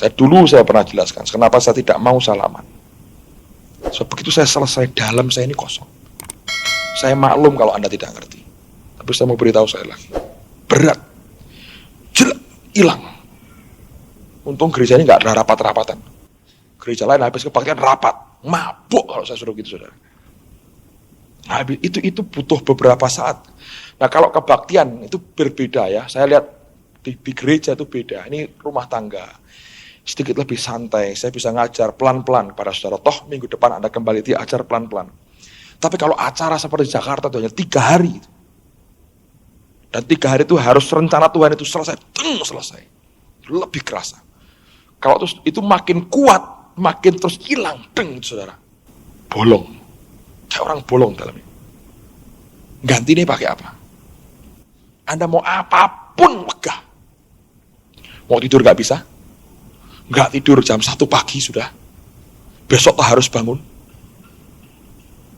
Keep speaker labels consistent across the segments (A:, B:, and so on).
A: Saya pernah jelaskan, kenapa saya tidak mau salaman. So, begitu saya selesai, dalam saya ini kosong. Saya maklum kalau Anda tidak ngerti. Tapi saya mau beritahu saya lagi. Berat. Jelek. Hilang. Untung gereja ini nggak ada rapat-rapatan. Gereja lain habis kebaktian rapat. Mabuk kalau saya suruh gitu, saudara. Nah, itu butuh beberapa saat. Nah, kalau kebaktian itu berbeda ya. Saya lihat di gereja itu beda. Ini rumah tangga. Sedikit lebih santai. Saya bisa ngajar pelan-pelan kepada saudara. Toh minggu depan Anda kembali diajar pelan-pelan. Tapi kalau acara seperti Jakarta itu hanya 3 hari. Dan 3 hari itu harus rencana Tuhan itu selesai. Selesai. Lebih kerasa. Kalau terus itu makin kuat, makin terus hilang. Saudara. Bolong. Kayak orang bolong dalamnya. Ganti nih pakai apa? Anda mau apapun lega. Mau tidur gak bisa? Gak tidur jam 1 pagi sudah. Besok tak harus bangun.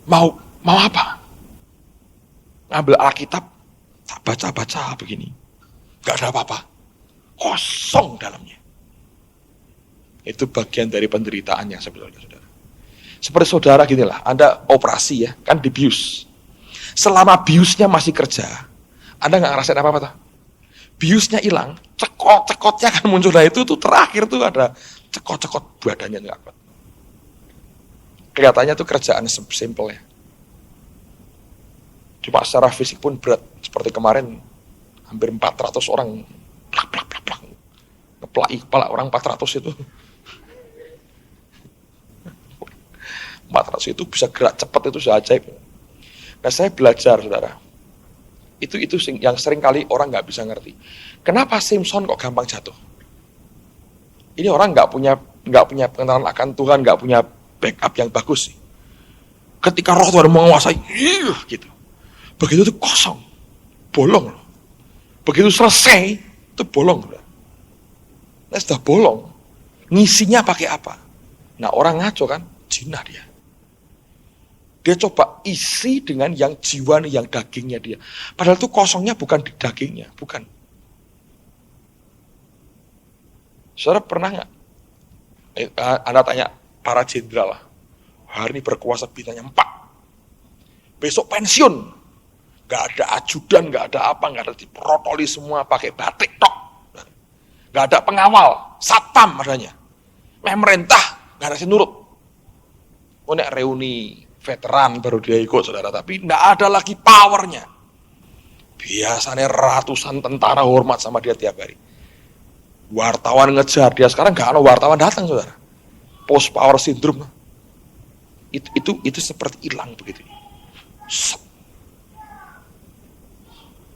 A: Mau apa? Ngambil Alkitab, tak baca-baca begini. Gak ada apa-apa. Kosong dalamnya. Itu bagian dari penderitaannya sebetulnya, saudara. Seperti saudara gini lah, Anda operasi ya, kan dibius. Selama biusnya masih kerja, Anda gak ngerasain apa-apa tuh. Biusnya hilang, cekot-cekotnya kan muncul. Nah itu tuh terakhir tuh ada cekot-cekot badannya nggak kuat. Kelihatannya tuh kerjaan simple ya. Cuma secara fisik pun berat. Seperti kemarin hampir 400 orang plak. Ngeplaki kepala orang 400 itu. 400 itu bisa gerak cepat, itu sudah ajaib. Nah saya belajar, saudara. Itu yang sering kali orang nggak bisa ngerti. Kenapa Simpson kok gampang jatuh? Ini orang nggak punya pengenalan akan Tuhan, nggak punya backup yang bagus sih. Ketika roh Tuhan menguasai, gitu. Begitu itu kosong, bolong. Begitu selesai, itu bolong. Nah sudah bolong, ngisinya pakai apa? Nah orang ngaco kan, jinah dia. Dia coba isi dengan yang jiwa nih, yang dagingnya dia. Padahal itu kosongnya bukan di dagingnya, bukan. Saudara pernah nggak? Anda tanya para jenderal lah. Hari ini berkuasa bintangnya 4. Besok pensiun. Gak ada ajudan, gak ada apa, gak ada diprotoli semua, pakai batik tok. Gak ada pengawal, satpam adanya. Memerintah, gak ada yang nurut. Nek reuni veteran baru dia ikut, saudara, tapi tidak ada lagi powernya. Biasanya ratusan tentara hormat sama dia tiap hari. Wartawan ngejar dia, sekarang nggak ada wartawan datang, saudara. Post power syndrome. Itu seperti hilang begitu.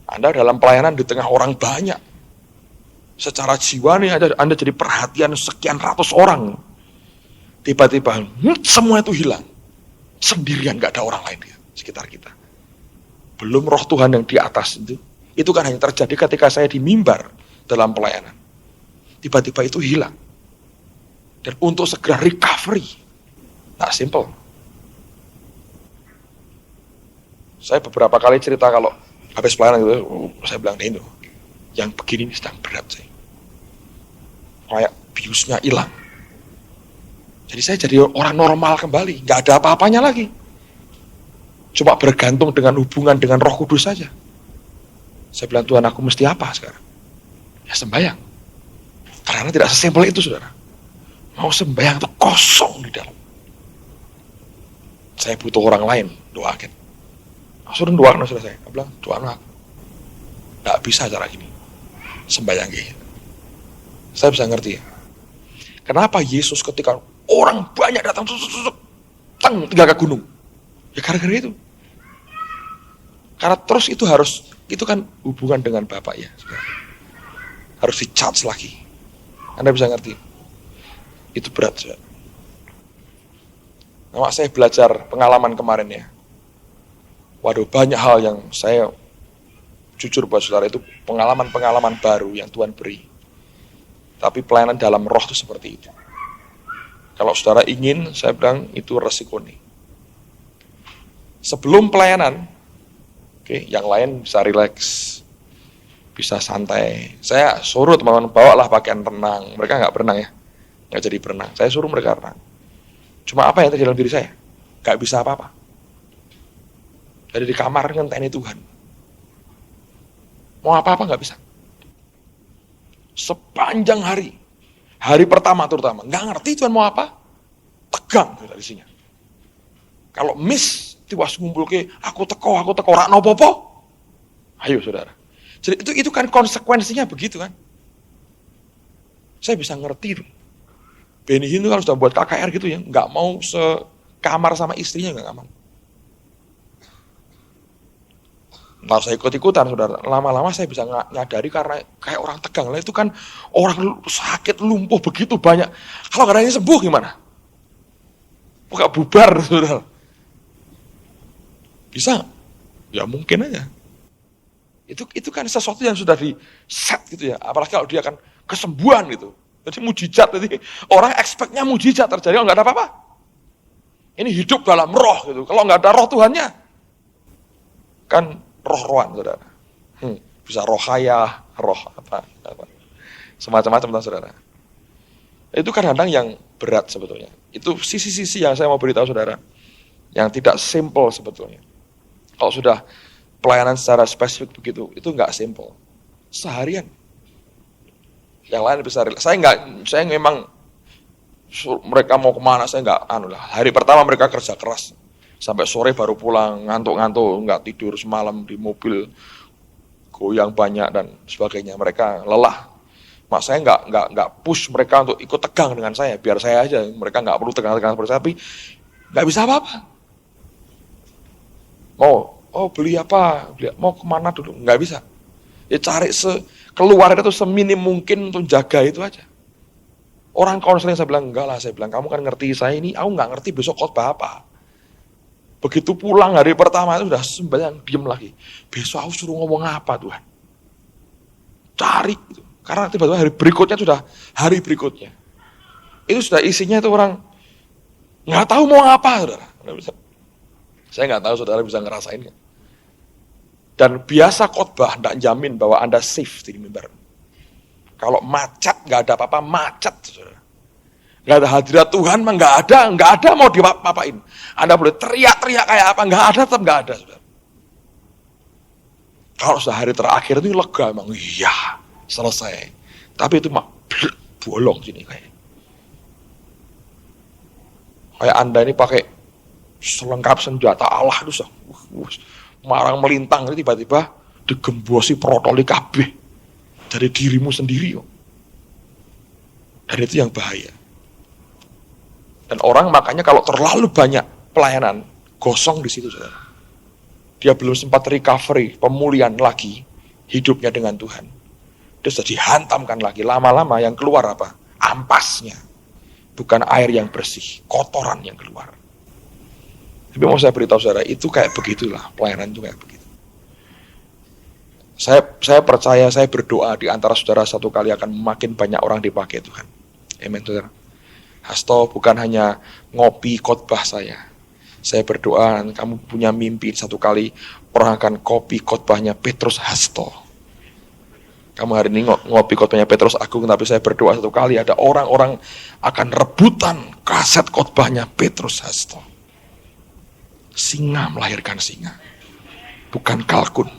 A: Anda dalam pelayanan di tengah orang banyak. Secara jiwa nih Anda jadi perhatian sekian ratus orang. Tiba-tiba semua itu hilang. Sendirian, gak ada orang lain di sekitar kita. Belum roh Tuhan yang di atas itu kan hanya terjadi ketika saya di mimbar dalam pelayanan. Tiba-tiba itu hilang. Dan untuk segera recovery, tak simple. Saya beberapa kali cerita kalau habis pelayanan gitu, saya bilang itu yang begini ini sedang berat saya. Kayak biusnya hilang. Jadi saya jadi orang normal kembali, nggak ada apa-apanya lagi. Cuma bergantung dengan hubungan dengan Roh Kudus saja. Saya bilang, Tuhan aku mesti apa sekarang? Ya sembahyang. Karena tidak sesimpel itu, saudara. Mau sembahyang itu kosong di dalam. Saya butuh orang lain, doakan. Suruh doakan, saudara saya. Saya bilang, doakan aku. Nggak bisa cara gini. Sembahyang gitu. Saya bisa ngerti ya. Kenapa Yesus ketika orang banyak datang, tinggal ke gunung. Ya gara-gara itu. Karena terus itu kan hubungan dengan Bapak ya. Harus di-charge lagi. Anda bisa ngerti. Itu berat. Saudara. Nah, saya belajar pengalaman kemarin ya. Waduh, banyak hal yang saya jujur buat saudara itu pengalaman-pengalaman baru yang Tuhan beri. Tapi pelayanan dalam roh itu seperti itu. Kalau saudara ingin, saya bilang itu resiko nih. Sebelum pelayanan, yang lain bisa rileks, bisa santai. Saya suruh teman-teman bawalah pakaian renang. Mereka nggak berenang ya. nggak jadi berenang. Saya suruh mereka renang. Cuma apa yang terjadi dalam diri saya? Nggak bisa apa-apa. Jadi di kamar ngenteni Tuhan. Mau apa-apa nggak bisa. Sepanjang hari pertama terutama, nggak ngerti Tuhan mau apa, tegang dari isinya. Kalau miss, tiwas ngumpul ke, aku teko, rak nopo-po. Ayo saudara. Jadi itu kan konsekuensinya begitu kan. Saya bisa ngerti tuh. Benny Hinn kalau sudah buat KKR gitu ya, nggak mau sekamar sama istrinya, nggak aman. Nggak usah ikut-ikutan saudara, lama-lama saya bisa nyadari karena kayak orang tegang lah, itu kan orang sakit lumpuh begitu banyak, kalau nggak ada yang sembuh gimana? Nggak bubar saudara. Bisa? Ya mungkin aja. Itu kan sesuatu yang sudah di set gitu ya, apalagi kalau dia kan kesembuhan gitu, jadi mujizat, jadi orang expect-nya mujizat terjadi, kalau nggak ada apa-apa. Ini hidup dalam roh gitu, kalau nggak ada roh Tuhannya, kan roh-rohan saudara, bisa rohayah, roh apa, semacam-macam saudara. Itu kadang-kadang yang berat sebetulnya. Itu sisi-sisi yang saya mau beritahu saudara, yang tidak simple sebetulnya. Kalau sudah pelayanan secara spesifik begitu, itu nggak simple. Seharian, yang lain bisa relate. Saya memang mereka mau kemana saya nggak Hari pertama mereka kerja keras. Sampai sore baru pulang, ngantuk-ngantuk, nggak tidur semalam di mobil, goyang banyak dan sebagainya. Mereka lelah. Mak saya nggak push mereka untuk ikut tegang dengan saya, biar saya aja. Mereka nggak perlu tegang-tegang seperti saya, tapi nggak bisa apa-apa. Beli apa? Mau kemana dulu? Nggak bisa. Ya cari keluar itu seminim mungkin untuk jaga itu aja. Orang konseling saya bilang enggak lah, saya bilang kamu kan ngerti saya ini, aku nggak ngerti besok khotbah apa. Begitu pulang hari pertama itu sudah sembahyang, diem lagi. Besok aku suruh ngomong apa Tuhan? Cari itu. Karena tiba-tiba hari berikutnya sudah hari berikutnya. Itu sudah isinya itu orang nggak tahu mau apa, saudara. Saya nggak tahu saudara bisa ngerasain kan? Dan biasa khotbah tidak jamin bahwa Anda safe di mimbar. Kalau macet nggak ada apa-apa, macet saudara. Nggak ada hadirat Tuhan, mah nggak ada mau diapa-apain. Anda boleh teriak-teriak kayak apa, nggak ada, tetap nggak ada. Saudara. Kalau sudah hari terakhir itu lega, emang iya, selesai. Tapi itu mah bolong sini kayak Anda ini pakai selengkap senjata Allah itu, marang melintang, ini tiba-tiba digembosi protoli kabeh dari dirimu sendiri. Dan itu yang bahaya. Dan orang makanya kalau terlalu banyak pelayanan, gosong di situ saudara. Dia belum sempat recovery, pemulihan lagi hidupnya dengan Tuhan. Dia sudah dihantamkan lagi, lama-lama yang keluar apa? Ampasnya. Bukan air yang bersih, kotoran yang keluar. Tapi mau saya beritahu saudara, itu kayak begitulah, pelayanan itu kayak begitu. Saya percaya, saya berdoa di antara saudara satu kali akan makin banyak orang dipakai Tuhan. Amin saudara. Hasto bukan hanya ngopi khotbah saya. Saya berdoa kamu punya mimpi satu kali orang akan kopi khotbahnya Petrus Hasto. Kamu hari ini ngopi khotbahnya Petrus Agung, tapi saya berdoa satu kali ada orang-orang akan rebutan kaset khotbahnya Petrus Hasto. Singa melahirkan singa, bukan kalkun.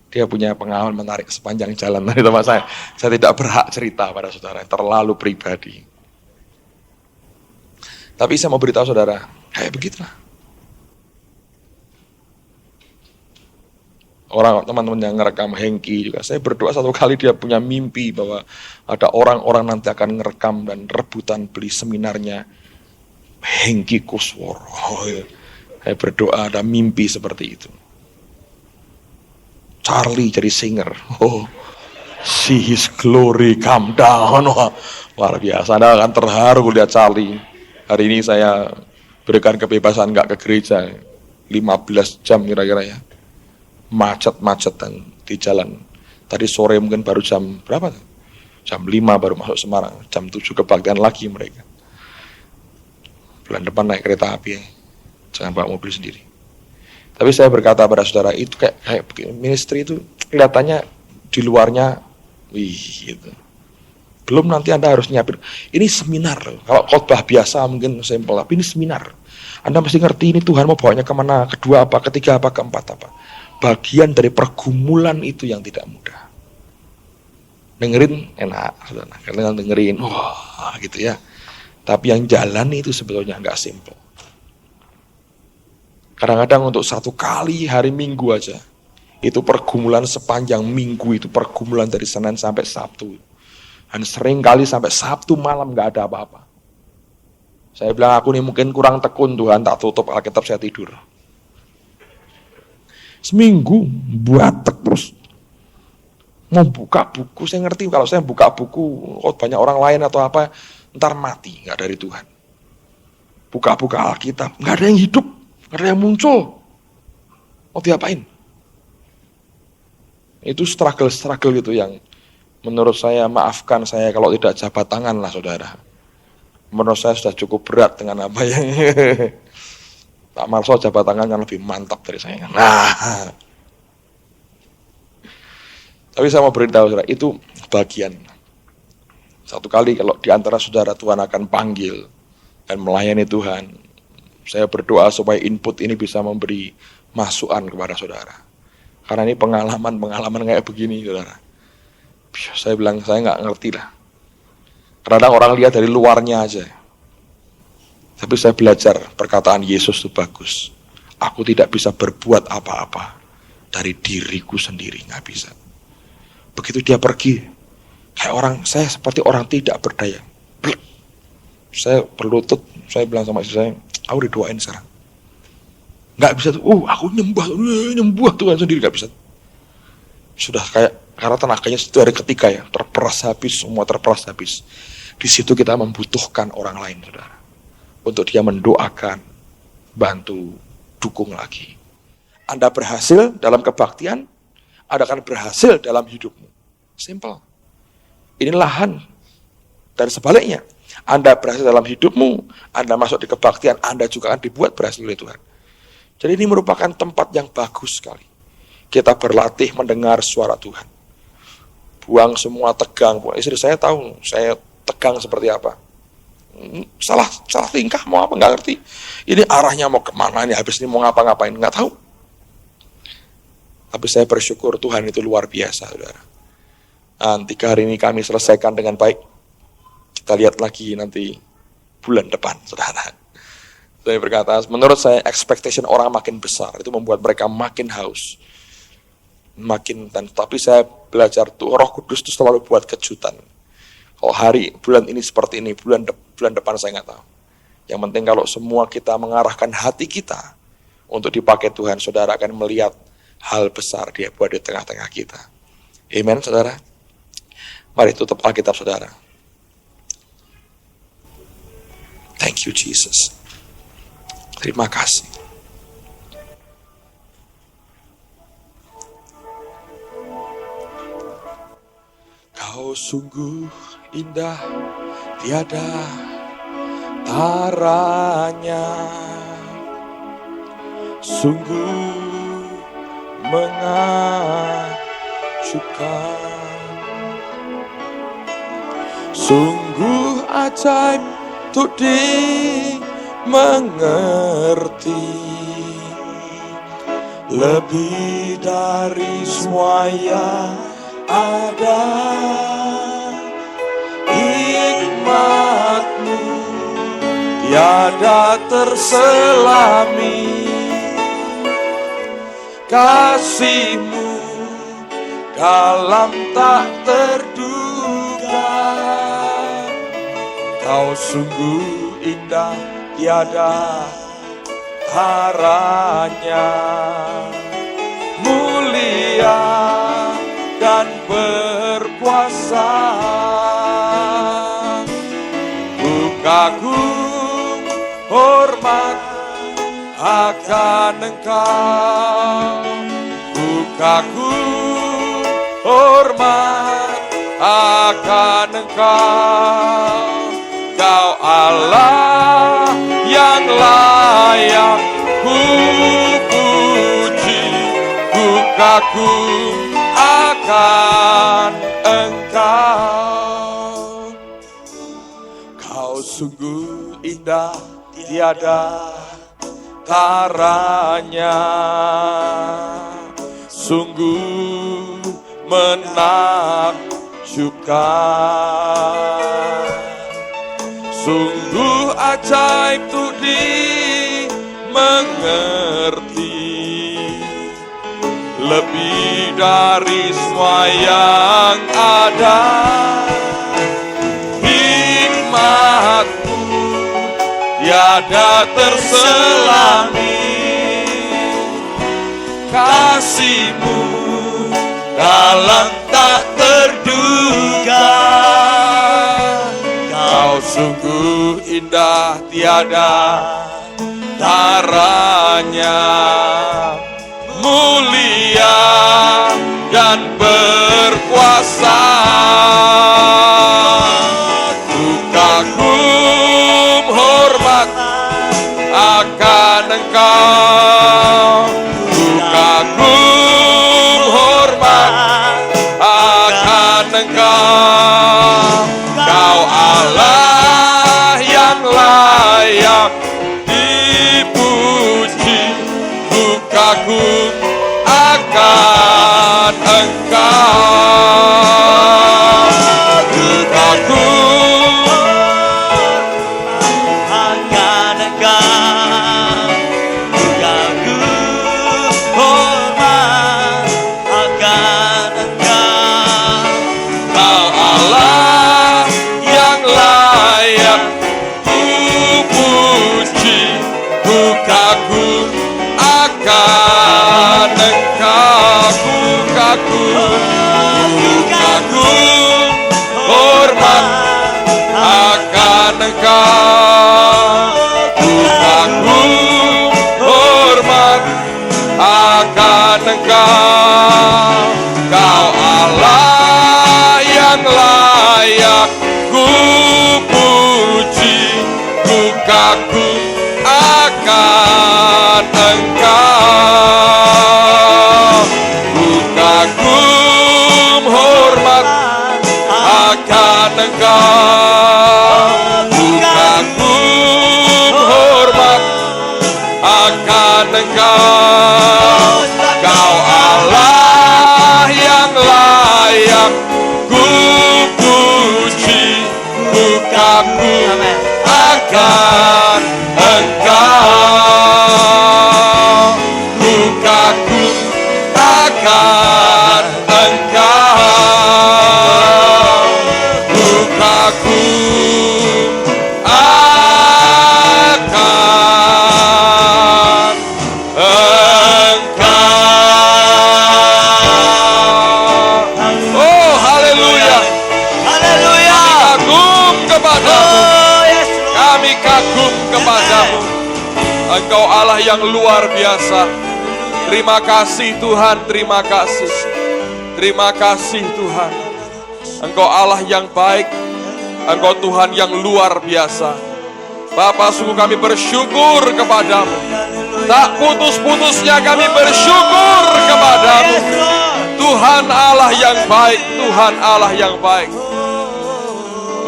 A: Dia punya pengalaman menarik sepanjang jalan. Nah, itu mas saya tidak berhak cerita pada saudara, terlalu pribadi. Tapi saya mau beritahu saudara, kayak begitulah. Orang teman-teman yang ngerekam Hengki juga, saya berdoa satu kali dia punya mimpi bahwa ada orang-orang nanti akan ngerekam dan rebutan beli seminarnya Hengki Kusworo. Saya berdoa ada mimpi seperti itu. Charlie jadi singer. See his glory come down. Luar biasa. Anda akan terharu lihat Charlie. Hari ini saya berikan kebebasan nggak ke gereja. 15 jam kira-kira ya. Macet-macetan di jalan. Tadi sore mungkin baru jam berapa? Jam 5 baru masuk Semarang. Jam 7 kebaktian lagi mereka. Bulan depan naik kereta api ya. Jangan bawa mobil sendiri. Tapi saya berkata pada saudara, itu kayak ministry itu kelihatannya Di luarnya, wih gitu. Belum nanti Anda harus nyiapin. Ini seminar. Kalau khotbah biasa mungkin simpel, tapi ini seminar. Anda mesti ngerti ini Tuhan mau bawanya kemana, kedua apa, ketiga apa, keempat apa. Bagian dari pergumulan itu yang tidak mudah. Dengerin enak, saudara. Karena dengerin, wah gitu ya. Tapi yang jalan itu sebetulnya nggak simpel. Kadang-kadang untuk satu kali hari Minggu aja, itu pergumulan sepanjang minggu, itu pergumulan dari Senin sampai Sabtu. Dan sering kali sampai Sabtu malam nggak ada apa-apa. Saya bilang aku nih mungkin kurang tekun Tuhan, tak tutup Alkitab saya tidur. Seminggu buatek terus. Mau buka buku, saya ngerti kalau saya buka buku, banyak orang lain atau apa, ntar mati, nggak dari Tuhan. Buka-buka Alkitab, nggak ada yang hidup, nggak ada yang muncul. Mau diapain? Itu struggle gitu yang menurut saya, maafkan saya kalau tidak jabat tangan lah saudara. Menurut saya sudah cukup berat dengan apa yang Pak Marso jabat tangan kan lebih mantap dari saya. Nah, tapi saya mau beritahu saudara, itu bagian. Satu kali kalau di antara saudara Tuhan akan panggil dan melayani Tuhan, saya berdoa supaya input ini bisa memberi masukan kepada saudara. Karena ini pengalaman kayak begini saudara. Saya bilang, saya nggak ngerti lah. Kadang orang lihat dari luarnya aja. Tapi saya belajar perkataan Yesus itu bagus. Aku tidak bisa berbuat apa-apa dari diriku sendiri, nggak bisa. Begitu dia pergi, kayak orang, saya seperti orang tidak berdaya. Saya berlutut, saya bilang sama istri saya, aku didoain sekarang. Nggak bisa tuh, aku nyembah Tuhan sendiri, nggak bisa. Sudah kayak, karena tenaganya itu hari ketiga ya, terperas habis, semua terperas habis. Di situ kita membutuhkan orang lain, saudara, untuk dia mendoakan, bantu, dukung lagi. Anda berhasil dalam kebaktian, Anda akan berhasil dalam hidupmu. Simple. Ini lahan. Dan sebaliknya, Anda berhasil dalam hidupmu, Anda masuk di kebaktian, Anda juga akan dibuat berhasil oleh Tuhan. Jadi ini merupakan tempat yang bagus sekali. Kita berlatih mendengar suara Tuhan. Buang semua tegang. Istri saya tahu, saya tegang seperti apa. Salah tingkah, mau apa, nggak ngerti. Ini arahnya mau kemana, ini habis ini mau ngapa-ngapain, nggak tahu. Tapi saya bersyukur Tuhan itu luar biasa, saudara. 3 hari ini kami selesaikan dengan baik. Kita lihat lagi nanti bulan depan, saudara. Saya berkata, menurut saya expectation orang makin besar, itu membuat mereka makin haus. Tapi saya belajar tuh Roh Kudus itu selalu buat kejutan. Kalau bulan ini seperti ini, bulan depan saya nggak tahu. Yang penting kalau semua kita mengarahkan hati kita untuk dipakai Tuhan, saudara akan melihat hal besar dia buat di tengah-tengah kita. Amen, saudara. Mari tutup Alkitab saudara. Thank you Jesus. Terima kasih. Kau sungguh indah, tiada taranya. Sungguh mengacuhkan. Sungguh ajaib untuk dimengerti. Lebih dari semua yang ada, hikmat-Mu tiada terselami, kasih-Mu dalam tak terduga. Kau sungguh indah, tiada taranya, mulia dan berkuasa. Ku kagum hormat akan Engkau. Ku kagum hormat akan Engkau. Kau Allah yang layak ku puji. Ku kagum akan Engkau. Kau sungguh indah, tiada taranya, sungguh menakjubkan, sungguh ajaib untuk dimengerti, lebih dari semua yang ada. Hikmat-Mu tiada terselami, kasih-Mu dalam tak terduga. Kau sungguh indah, tiada taranya, mulia dan berkuasa. Ku kagum hormat akan Engkau, ku kagum hormat akan Engkau. Kau Allah yang layak dipuji, ku kagum akan Engkau. Ku kagum
B: akan Engkau, ku kagum hormat akan Engkau.
A: Kau Allah yang layak ku puji, ku kagum akan Engkau. Ku kagum hormat akan Engkau. Ku kagum hormat akan Engkau. Kau Allah yang layak ku puji, ku kagum akan Engkau. Ku kagum hormat akan Engkau. Ku kagum hormat akan Engkau. Kau Allah yang layak ku puji, ku kagum akan Engkau. Ku kagum akan Engkau. Ku kagum akan Engkau. Oh, haleluya.
B: Haleluya.
A: Kagum kepadamu.
B: Oh, yes, Lord.
A: Kami kagum kepadamu. Engkau Allah yang luar biasa. Terima kasih Tuhan, terima kasih. Terima kasih Tuhan. Engkau Allah yang baik. Engkau Tuhan yang luar biasa. Bapa, sungguh kami bersyukur kepadamu. Tak putus-putusnya kami bersyukur kepadamu.
B: Yes, Lord.
A: Tuhan Allah yang baik, Tuhan Allah yang baik.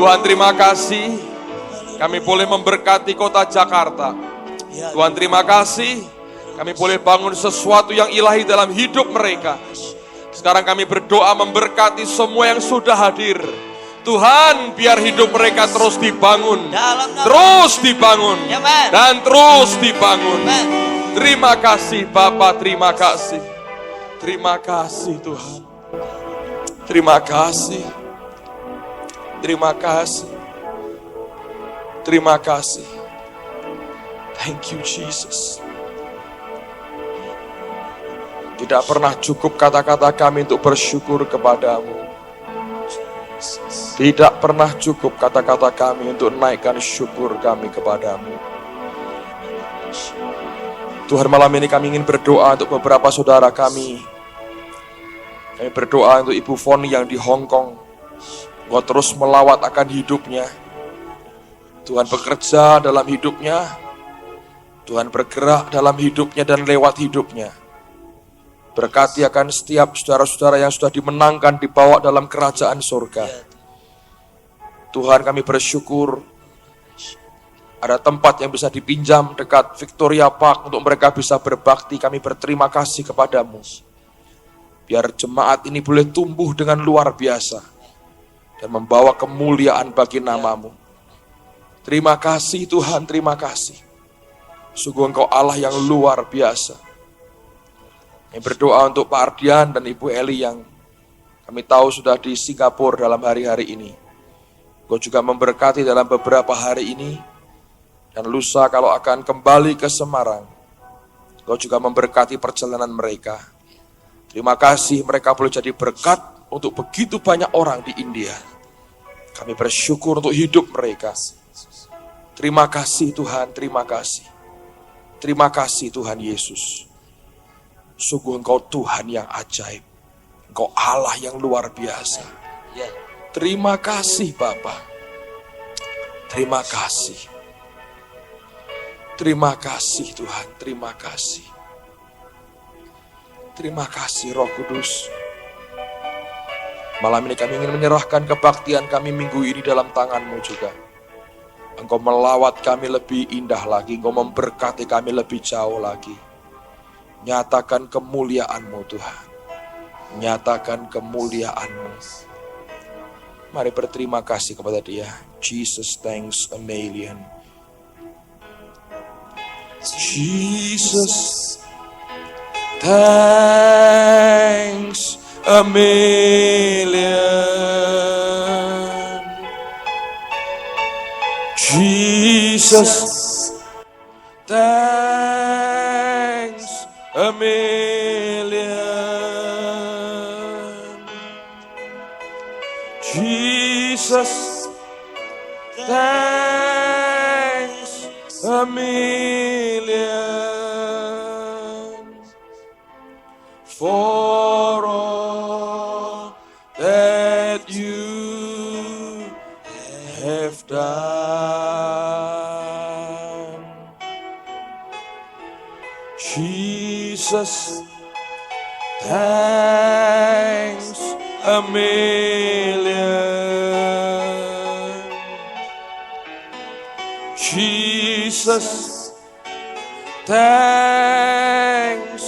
A: Tuhan, terima kasih. Kami boleh memberkati kota Jakarta. Tuhan, terima kasih. Kami boleh bangun sesuatu yang ilahi dalam hidup mereka. Sekarang kami berdoa memberkati semua yang sudah hadir. Tuhan, biar hidup mereka terus dibangun. Terus dibangun. Dan terus dibangun. Terima kasih Bapa, terima kasih. Terima kasih Tuhan. Terima kasih. Terima kasih. Terima kasih. Thank you Jesus. Tidak pernah cukup kata-kata kami untuk bersyukur kepadamu. Tidak pernah cukup kata-kata kami untuk naikkan syukur kami kepadamu. Tuhan, malam ini kami ingin berdoa untuk beberapa saudara kami. Kami berdoa untuk Ibu Foni yang di Hong Kong. Engkau terus melawat akan hidupnya. Tuhan bekerja dalam hidupnya. Tuhan bergerak dalam hidupnya dan lewat hidupnya. Berkati akan setiap saudara-saudara yang sudah dimenangkan, dibawa dalam kerajaan surga. Tuhan, kami bersyukur ada tempat yang bisa dipinjam dekat Victoria Park untuk mereka bisa berbakti. Kami berterima kasih kepadamu. Biar jemaat ini boleh tumbuh dengan luar biasa dan membawa kemuliaan bagi namamu. Terima kasih Tuhan, terima kasih. Sungguh Engkau Allah yang luar biasa. Kami berdoa untuk Pak Ardian dan Ibu Eli yang kami tahu sudah di Singapura dalam hari-hari ini. Engkau juga memberkati dalam beberapa hari ini. Dan lusa kalau akan kembali ke Semarang, Engkau juga memberkati perjalanan mereka. Terima kasih mereka boleh jadi berkat untuk begitu banyak orang di India. Kami bersyukur untuk hidup mereka. Terima kasih Tuhan, terima kasih. Terima kasih Tuhan Yesus. Sungguh Engkau Tuhan yang ajaib. Engkau Allah yang luar biasa. Terima kasih Bapa. Terima kasih. Terima kasih Tuhan, terima kasih. Terima kasih Roh Kudus. Malam ini kami ingin menyerahkan kebaktian kami minggu ini dalam tangan-Mu juga. Engkau melawat kami lebih indah lagi, Engkau memberkati kami lebih jauh lagi. Nyatakan kemuliaan-Mu Tuhan. Nyatakan kemuliaan-Mu. Mari berterima kasih kepada Dia. Jesus, thanks a million. Jesus, thanks a million. Jesus, thanks a million. Jesus, thanks a million. For all that you have done, Jesus, thanks a million. Jesus, thanks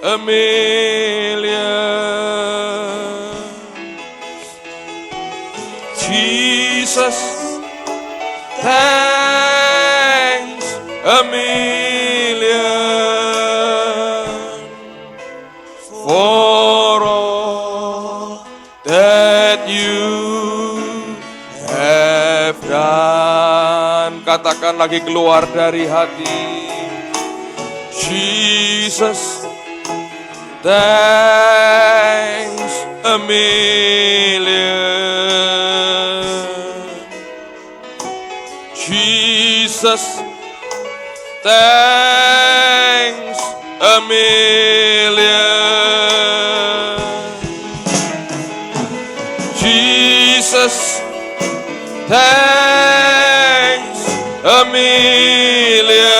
A: a million. Jesus, thanks a million. For all that you have done. Katakan lagi keluar dari hati. Jesus, thanks a million. Jesus, thanks a million. Jesus, thanks a million.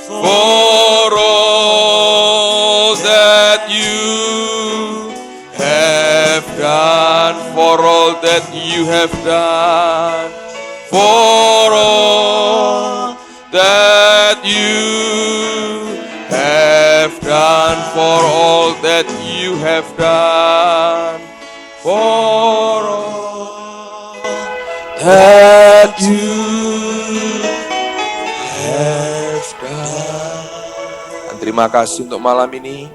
A: For all that you have done, for all that you have done, for all that you have done, for all that you have done, for all that you have done. Dan terima kasih untuk malam ini.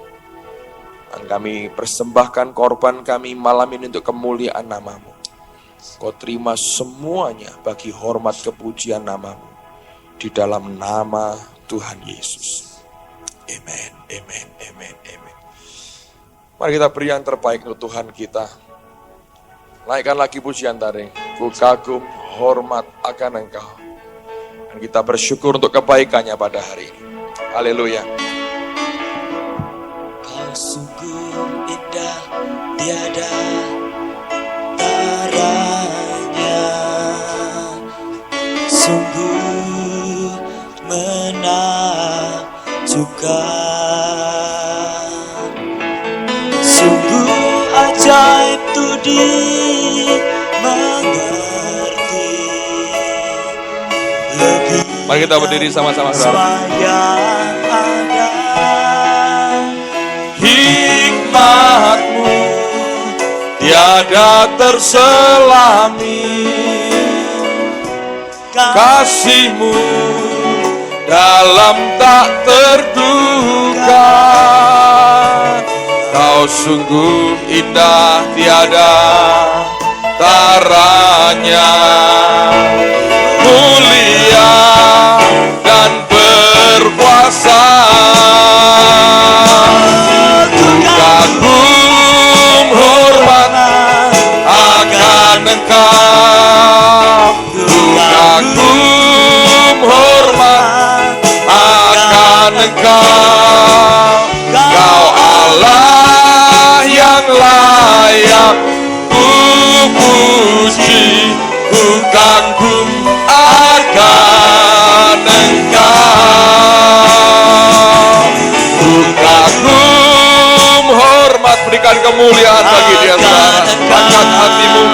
A: Dan kami persembahkan korban kami malam ini untuk kemuliaan nama-Mu. Kau terima semuanya bagi hormat kepujian nama-Mu. Di dalam nama Tuhan Yesus. Amen, amen, amen, amen. Mari kita beri yang terbaik untuk Tuhan kita. Naikkan lagi pujian tadi. Ku kagum, hormat akan Engkau. Dan kita bersyukur untuk kebaikannya pada hari ini. Haleluya.
B: Kau sungguh indah, tiada taranya. Sungguh menakjubkan. dimengerti. Lebih
A: Mari kita berdiri sama-sama, saudara.
B: yang ada.
A: Hikmat-Mu tiada terselami, kasih-Mu dalam tak terduga. Kau sungguh indah tiada taranya, mulia dan berkuasa. Kagum hormat akan Engkau, kagum hormat akan Engkau. Kau Allah yang layak ku puji, ku kagum akan Engkau. Ku kagum hormat, berikan kemuliaan bagi Dia, saudara. Angkat hatimu.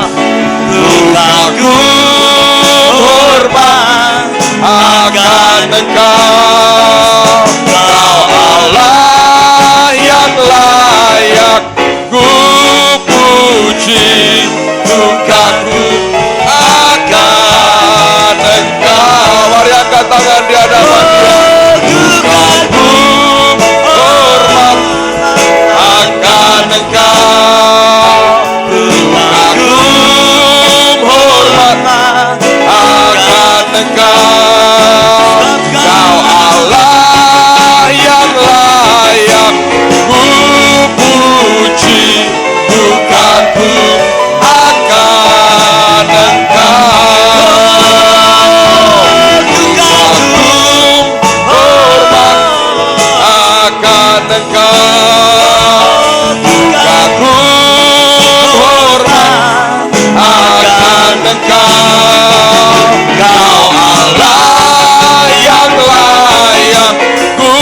A: Ku kagum hormat akan Engkau. Kau Allah yang layak ku puji, ku kagum akan Engkau. Mari angkat tangan di hadapan Dia. Ku kagum hormat akan Engkau. Ku kagum hormat akan Engkau. Kau Allah yang layak ku puji, ku kagum akan Engkau. Ku kagum hormat akan Engkau. Ku kagum hormat akan Engkau. Kau Allah yang layak ku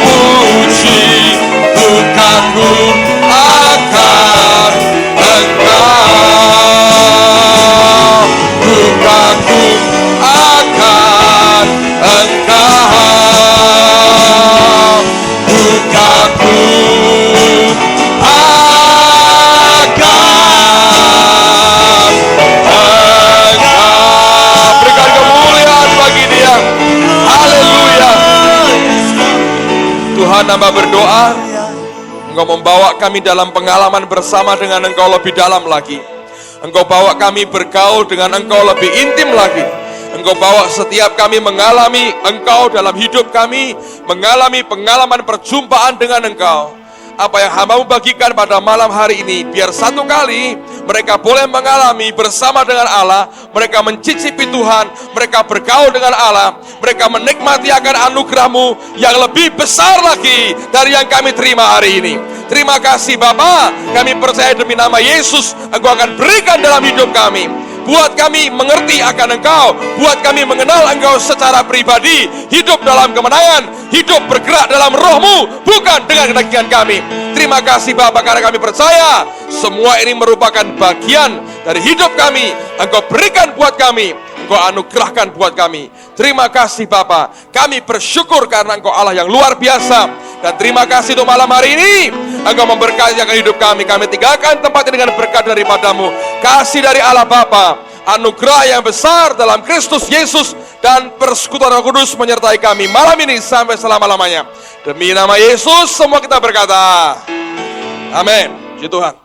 A: puji, ku kagum akan Engkau. Ku kagum akan Engkau. Ku kagum akan Engkau. Berikan kemuliaan bagi Dia. Haleluya. Tuhan, hamba berdoa, Engkau membawa kami dalam pengalaman bersama dengan Engkau lebih dalam lagi. Engkau bawa kami bergaul dengan Engkau lebih intim lagi. Engkau bawa setiap kami mengalami Engkau dalam hidup kami, mengalami pengalaman perjumpaan dengan Engkau. Apa yang hamba-Mu bagikan pada malam hari ini, biar satu kali mereka boleh mengalami bersama dengan Allah, mereka mencicipi Tuhan, mereka bergaul dengan Allah, mereka menikmati akan anugerah-Mu yang lebih besar lagi dari yang kami terima hari ini. Terima kasih Bapa, kami percaya demi nama Yesus, Engkau akan berikan dalam hidup kami. Buat kami mengerti akan Engkau, buat kami mengenal Engkau secara pribadi, hidup dalam kemenangan, hidup bergerak dalam Roh-Mu, bukan dengan kedagingan kami. Terima kasih Bapa, karena kami percaya semua ini merupakan bagian dari hidup kami. Engkau berikan buat kami, Engkau anugerahkan buat kami. Terima kasih Bapa, kami bersyukur karena Engkau Allah yang luar biasa. Dan terima kasih untuk malam hari ini, Engkau memberkati akan hidup kami. Kami tinggalkan tempat ini dengan berkat daripada-Mu, kasih dari Allah Bapa, anugerah yang besar dalam Kristus Yesus, dan persekutuan Roh Kudus menyertai kami malam ini sampai selama-lamanya. Demi nama Yesus semua kita berkata, amin. Puji Tuhan.